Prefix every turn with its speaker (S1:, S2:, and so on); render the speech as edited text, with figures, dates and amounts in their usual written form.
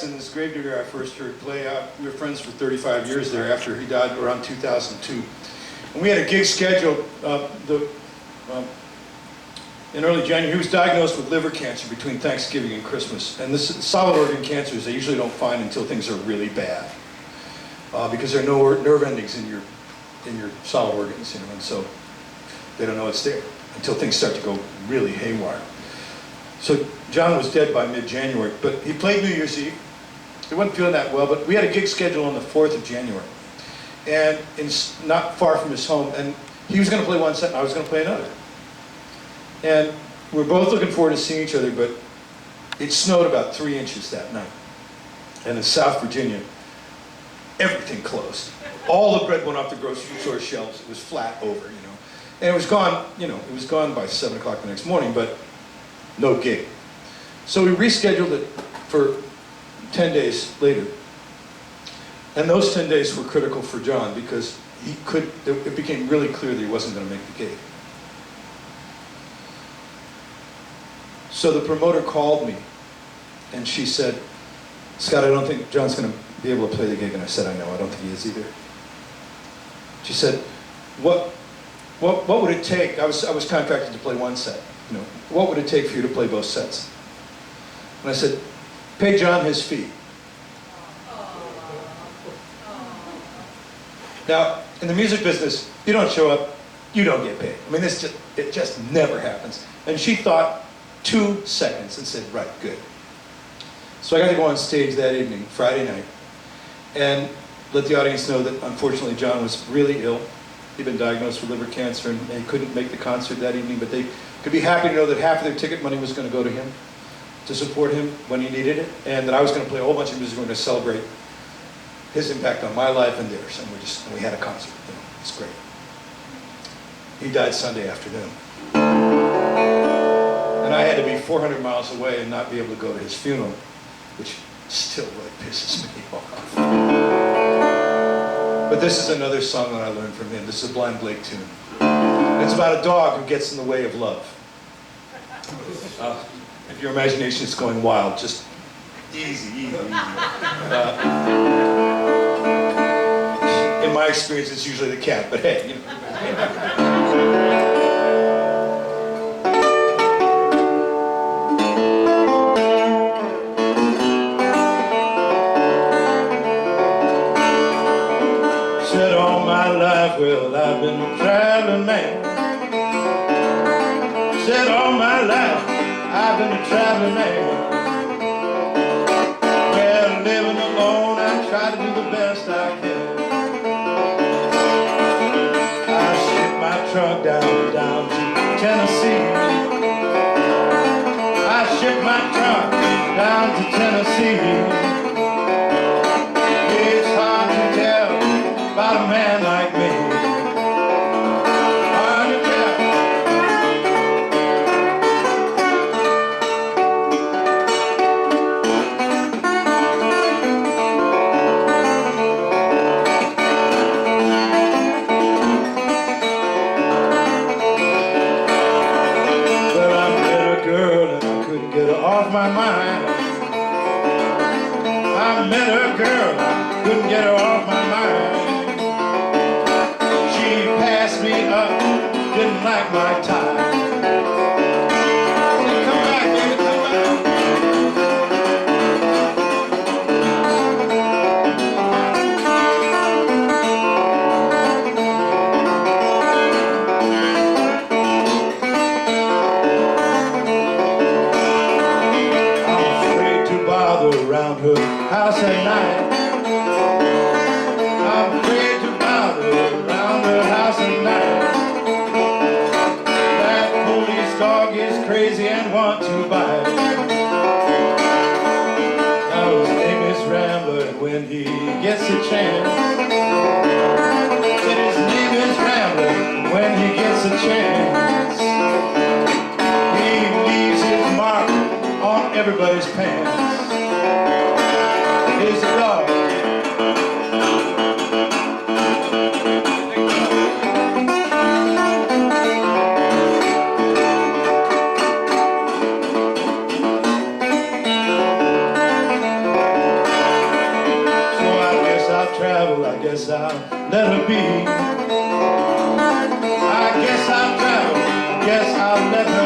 S1: Jackson's gravedigger I first heard play. We were friends for 35 years there after he died around 2002. And we had a gig scheduled in early January. He was diagnosed with liver cancer between Thanksgiving and Christmas. And this solid organ cancers they usually don't find until things are really bad. Because there are no nerve endings in your solid organs, you know, and so they don't know it's there until things start to go really haywire. So John was dead by mid-January, but he played New Year's Eve. He wasn't feeling that well, but we had a gig scheduled on the 4th of January. And not far from his home, and he was going to play one set and I was going to play another. And we're both looking forward to seeing each other, but it snowed about 3 inches that night. And in South Virginia, everything closed. All the bread went off the grocery store shelves. It was flat over, you know. And it was gone, you know, it was gone by 7 o'clock the next morning, but no gig. So we rescheduled it for 10 days later. And those 10 days were critical for John because it became really clear that he wasn't going to make the gig. So the promoter called me and she said, "Scott, I don't think John's going to be able to play the gig." And I said, "I know, I don't think he is either." She said, what would it take? I was contracted to play one set. You know, what would it take for you to play both sets? And I said, "Pay John his fee." Now, in the music business, you don't show up, you don't get paid. I mean, it just never happens. And she thought 2 seconds and said, "Right, good." So I got to go on stage that evening, Friday night, and let the audience know that unfortunately John was really ill. He'd been diagnosed with liver cancer and he couldn't make the concert that evening, but they could be happy to know that half of their ticket money was going to go to him, to support him when he needed it, and that I was going to play a whole bunch of music. We're going to celebrate his impact on my life and theirs, and we had a concert. You know, it's great. He died Sunday afternoon. And I had to be 400 miles away and not be able to go to his funeral, which still really pisses me off. But this is another song that I learned from him. This is a Blind Blake tune. It's about a dog who gets in the way of love. If your imagination is going wild, just easy. In my experience, it's usually the cat, but hey, you know. Said all my life, well, I've been a traveling man. Said all my life, I've been a traveling man. Well, living alone, I try to do the best I can. I ship my truck down to Tennessee. I ship my truck down to Tennessee. It's hard to tell about a man like me. Hard to tell. Well, I met a girl and I couldn't get her off my mind. I met a girl, I couldn't get her off my mind. She passed me up, didn't like my tie. Said, "Come back, baby, come back." I'm afraid to bother around her house at night. I'm afraid to bother around her house at night. That police dog is crazy and want to bite. Now his name is Rambler, and when he gets a chance, said his name is Rambler, and when he gets a chance, he leaves his mark on everybody's pants. He's a dog. I've traveled, I guess I'll let her be. I guess I've traveled, I guess I'll let her